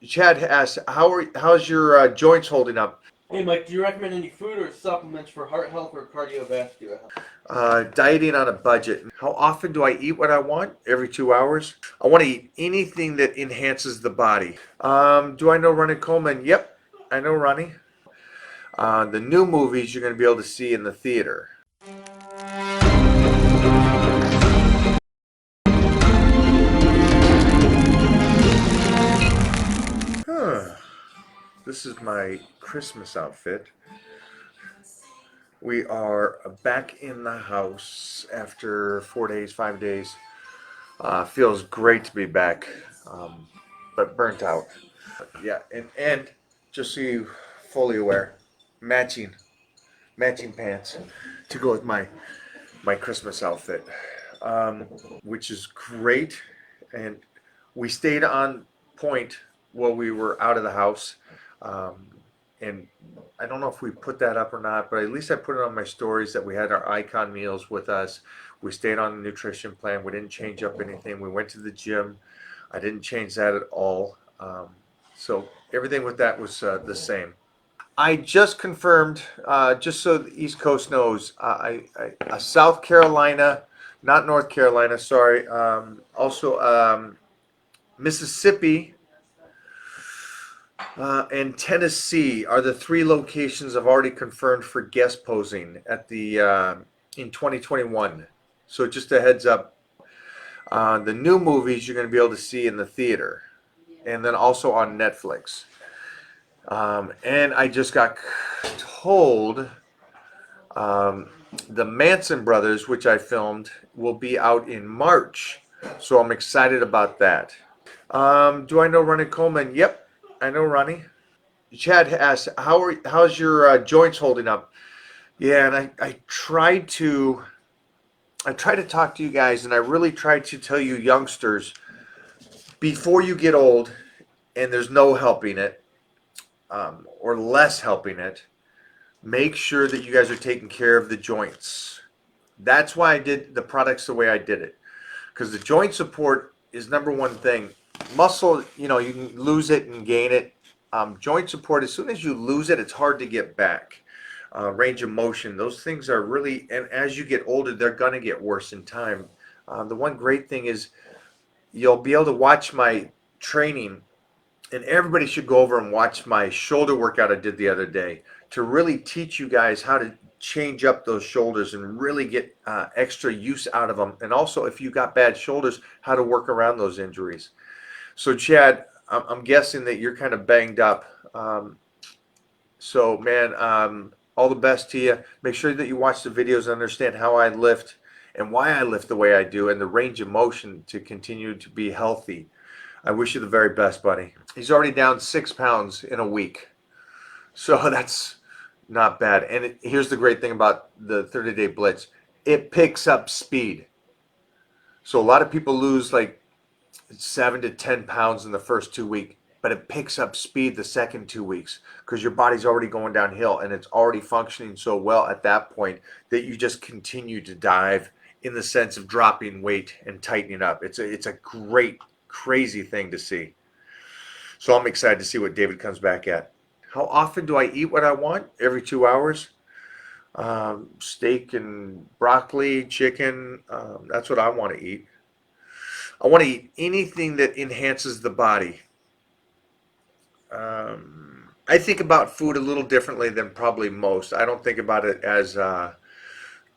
Chad asks, how's your joints holding up? Hey Mike, do you recommend any food or supplements for heart health or cardiovascular health? Dieting on a budget. How often do I eat what I want? Every 2 hours. I want to eat anything that enhances the body. Do I know Ronnie Coleman? Yep, I know Ronnie. The new movies you're going to be able to see in the theater. Huh. This is my Christmas outfit. We are back in the house after 4 days, 5 days. Feels great to be back, but burnt out. Yeah, and just so you fully aware, matching matching pants to go with my Christmas outfit, um, which is great. And we stayed on point while we were out of the house. Um, and I don't know if we put that up or not, but at least I put it on my stories that we had our icon meals with us. We stayed on the nutrition plan. We didn't change up anything. We went to the gym. I didn't change that at all. So everything with that was the same. I just confirmed, just so the East Coast knows, South Carolina, not North Carolina, sorry. Also, Mississippi and Tennessee are the three locations I've already confirmed for guest posing at the in 2021. So just a heads up, the new movies you're going to be able to see in the theater, and then also on Netflix. And I just got told the Manson Brothers, which I filmed, will be out in March. So I'm excited about that. Do I know Ronnie Coleman? Yep, I know Ronnie. Chad asks, how's your joints holding up? Yeah, and I try to talk to you guys, and I really try to tell you youngsters before you get old, and there's no helping it, or less helping it. Make sure that you guys are taking care of the joints. That's why I did the products the way I did it, because the joint support is number one thing. Muscle, you can lose it and gain it. Joint support, as soon as you lose it, it's hard to get back. Range of motion, those things are really, and as you get older, they're going to get worse in time. The one great thing is you'll be able to watch my training, and everybody should go over and watch my shoulder workout I did the other day to really teach you guys how to change up those shoulders and really get extra use out of them. And also, if you got bad shoulders, how to work around those injuries. So, Chad, I'm guessing that you're kind of banged up. So, man, all the best to you. Make sure that you watch the videos and understand how I lift and why I lift the way I do and the range of motion to continue to be healthy. I wish you the very best, buddy. He's already down 6 pounds in a week. So that's not bad. And here's the great thing about the 30-day blitz. It picks up speed. So a lot of people lose like 7 to 10 pounds in the first 2 weeks, but it picks up speed the second 2 weeks because your body's already going downhill and it's already functioning so well at that point that you just continue to dive in the sense of dropping weight and tightening up. It's a great, crazy thing to see. So I'm excited to see what David comes back at. How often do I eat what I want? Every 2 hours. Steak and broccoli, chicken. That's what I want to eat. I want to eat anything that enhances the body. I think about food a little differently than probably most. I don't think about it as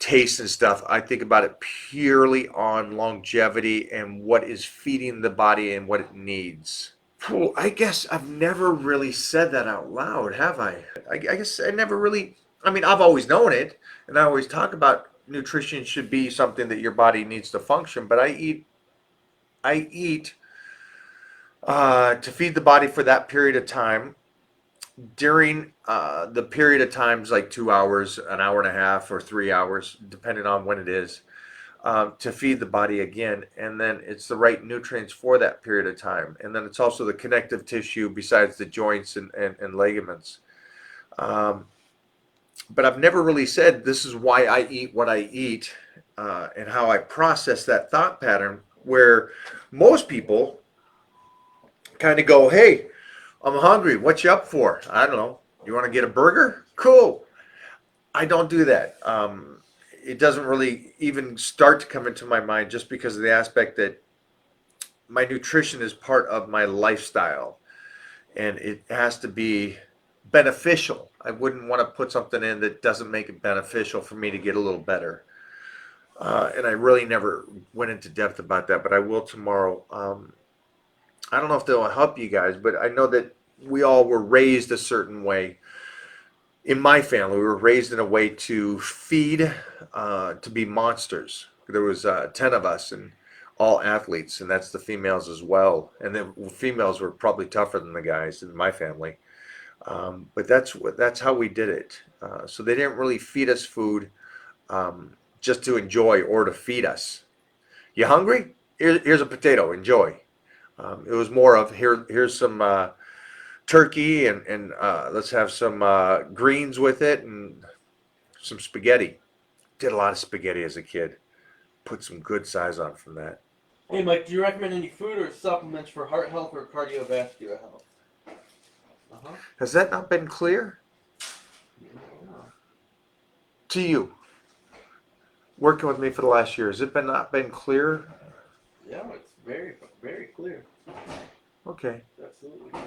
taste and stuff. I think about it purely on longevity and what is feeding the body and what it needs. Well, I guess I've never really said that out loud, have I? I guess I never really, I mean, I've always known it, and I always talk about nutrition should be something that your body needs to function, but I eat to feed the body for that period of time. During the period of times like 2 hours, an hour and a half, or 3 hours, depending on when it is, to feed the body again. And then it's the right nutrients for that period of time. And then it's also the connective tissue besides the joints and ligaments. But I've never really said this is why I eat what I eat and how I process that thought pattern, where most people kind of go, hey, I'm hungry. What you up for? I don't know. You want to get a burger? Cool. I don't do that. It doesn't really even start to come into my mind just because of the aspect that my nutrition is part of my lifestyle and it has to be beneficial. I wouldn't want to put something in that doesn't make it beneficial for me to get a little better. And I really never went into depth about that, but I will tomorrow. I don't know if they'll help you guys, but I know that we all were raised a certain way. In my family, we were raised in a way to feed, to be monsters. There was 10 of us and all athletes, and that's the females as well. And the females were probably tougher than the guys in my family. But that's how we did it. So they didn't really feed us food just to enjoy or to feed us. You hungry? Here's a potato. Enjoy. It was more of here's some turkey and let's have some greens with it and some spaghetti. Did a lot of spaghetti as a kid. Put some good size on from that. Hey, Mike, do you recommend any food or supplements for heart health or cardiovascular health? Has that not been clear to you? Working with me for the last year, has it not been clear? Yeah, it's very, very clear. Okay. Absolutely clear.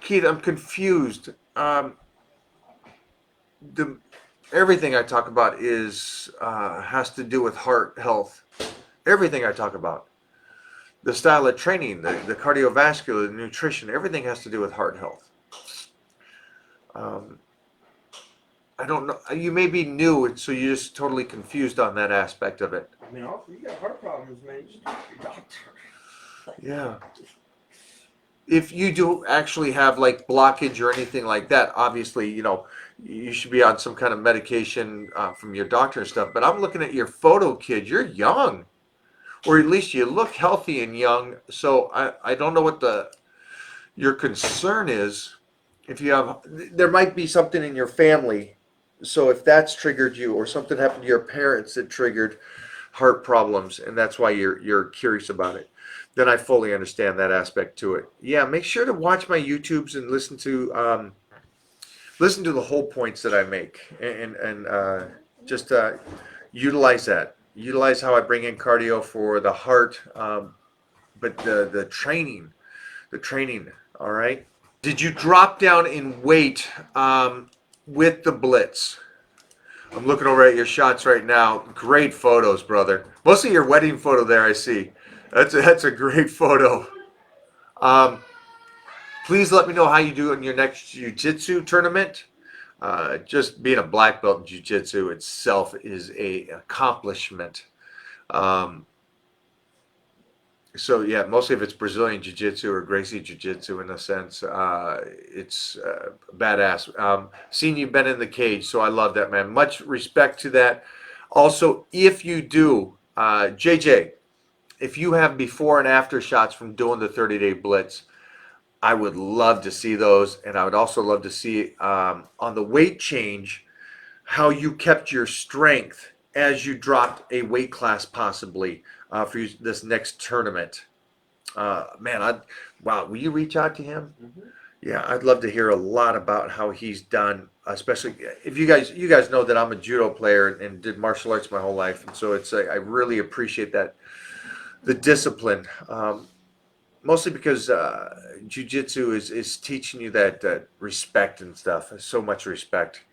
Keith, I'm confused. Everything I talk about is has to do with heart health. Everything I talk about, the style of training, the cardiovascular, the nutrition, everything has to do with heart health. I don't know. You may be new, so you're just totally confused on that aspect of it. I mean, also, you got heart problems, man. You should talk to your doctor. Yeah. If you do actually have like blockage or anything like that, obviously, you should be on some kind of medication from your doctor and stuff. But I'm looking at your photo, kid. You're young, or at least you look healthy and young. So I don't know what your concern is. If you have, there might be something in your family. So if that's triggered you, or something happened to your parents that triggered heart problems, and that's why you're curious about it, then I fully understand that aspect to it. Yeah, make sure to watch my YouTubes and listen to the whole points that I make, and just utilize that. Utilize how I bring in cardio for the heart, but the training, all right? Did you drop down in weight with the blitz? I'm looking over at your shots right now. Great photos, brother. Mostly your wedding photo there, I see. That's a great photo. Please let me know how you do in your next jiu-jitsu tournament. Just being a black belt in jiu-jitsu itself is an accomplishment. So yeah, mostly if it's Brazilian Jiu-Jitsu or Gracie Jiu-Jitsu in a sense, it's badass. Seen you've been in the cage, so I love that, man. Much respect to that. Also, if you do, JJ, if you have before and after shots from doing the 30-day blitz, I would love to see those, and I would also love to see on the weight change how you kept your strength as you dropped a weight class possibly for this next tournament. Man, wow, will you reach out to him? Mm-hmm. Yeah, I'd love to hear a lot about how he's done, especially if you guys know that I'm a judo player and did martial arts my whole life, and so I really appreciate that, the discipline. Mostly because jiu-jitsu is teaching you that respect and stuff. So much respect.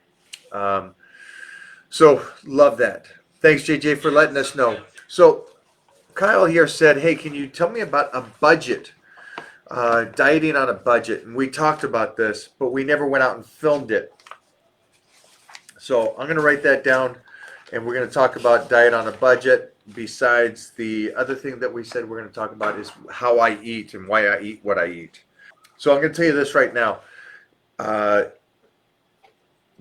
So love that. Thanks, JJ, for letting us know. So Kyle here said, hey, can you tell me about a budget? Dieting on a budget. And we talked about this, but we never went out and filmed it. So I'm going to write that down, and we're going to talk about diet on a budget. Besides the other thing that we said we're going to talk about is how I eat and why I eat what I eat. So I'm going to tell you this right now.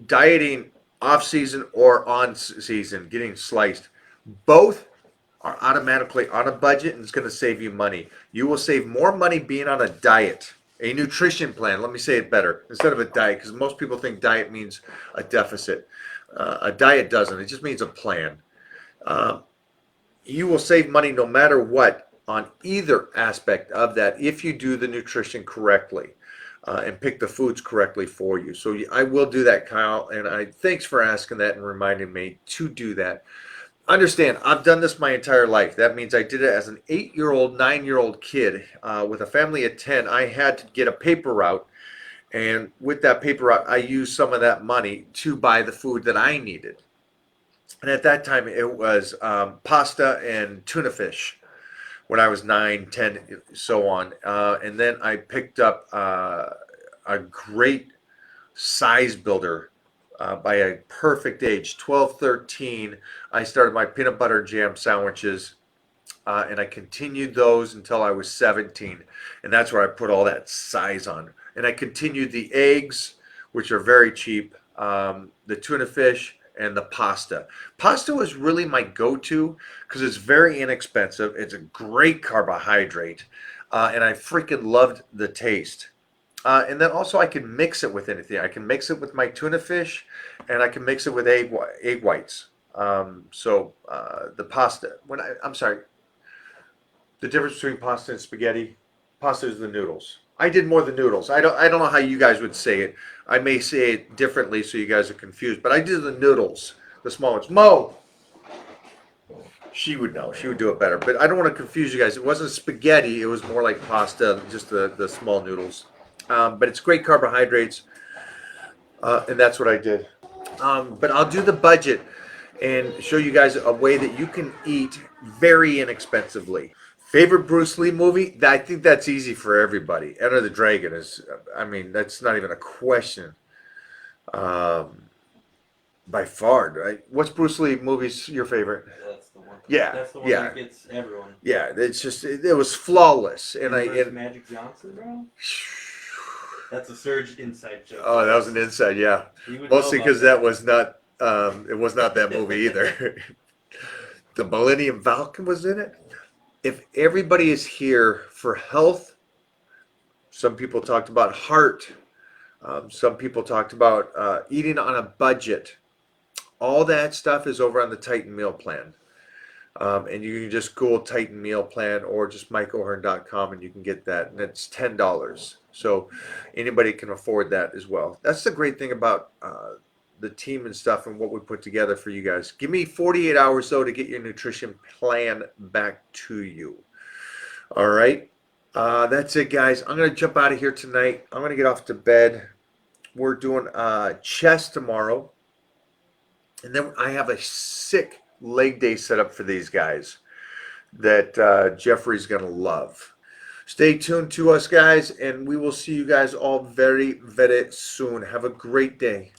Dieting off season or on season, getting sliced, both are automatically on a budget, and it's going to save you money. You will save more money being on a diet, a nutrition plan. Let me say it better, instead of a diet, because most people think diet means a deficit. A diet doesn't. It just means a plan. You will save money no matter what on either aspect of that if you do the nutrition correctly. and pick the foods correctly for you. So I will do that, Kyle, and I thanks for asking that and reminding me to do that. Understand, I've done this my entire life. That means I did it as an 8-year-old, 9-year-old kid with a family of 10. I had to get a paper route, and with that paper route, I used some of that money to buy the food that I needed. And at that time, it was pasta and tuna fish when I was 9, 10, so on. And then I picked up a great size builder by a perfect age, 12, 13. I started my peanut butter and jam sandwiches, and I continued those until I was 17. And that's where I put all that size on. And I continued the eggs, which are very cheap, the tuna fish, and the pasta. Pasta was really my go-to because it's very inexpensive. It's a great carbohydrate, and I freaking loved the taste. And then also I can mix it with anything. I can mix it with my tuna fish, and I can mix it with egg whites. The pasta. I'm sorry. The difference between pasta and spaghetti. Pasta is the noodles. I did more the noodles. I don't know how you guys would say it. I may say it differently so you guys are confused, but I did the noodles, the small ones. Mo, she would know. She would do it better. But I don't want to confuse you guys. It wasn't spaghetti. It was more like pasta, just the small noodles. But it's great carbohydrates, and that's what I did. But I'll do the budget and show you guys a way that you can eat very inexpensively. Favorite Bruce Lee movie? I think that's easy for everybody. Enter the Dragon is, I mean, that's not even a question. By far, right? What's Bruce Lee movies your favorite? That's the one. Yeah, That's the one yeah. that gets everyone. Yeah, it's just, it was flawless. And Magic Johnson, bro? That's a Surge inside joke. Oh, that was an inside, yeah. Mostly because that was not, it was not that movie either. The Millennium Falcon was in it. If everybody is here for health, some people talked about heart, some people talked about eating on a budget. All that stuff is over on the Titan Meal Plan. And you can just Google Titan Meal Plan or just MikeO'Hearn.com and you can get that. And it's $10. So anybody can afford that as well. That's the great thing about the team and stuff and what we put together for you guys. Give me 48 hours though to get your nutrition plan back to you. All right. That's it, guys. I'm going to jump out of here tonight. I'm going to get off to bed. We're doing chest tomorrow. And then I have a sick leg day set up for these guys that Jeffrey's going to love. Stay tuned to us, guys, and we will see you guys all very, very soon. Have a great day.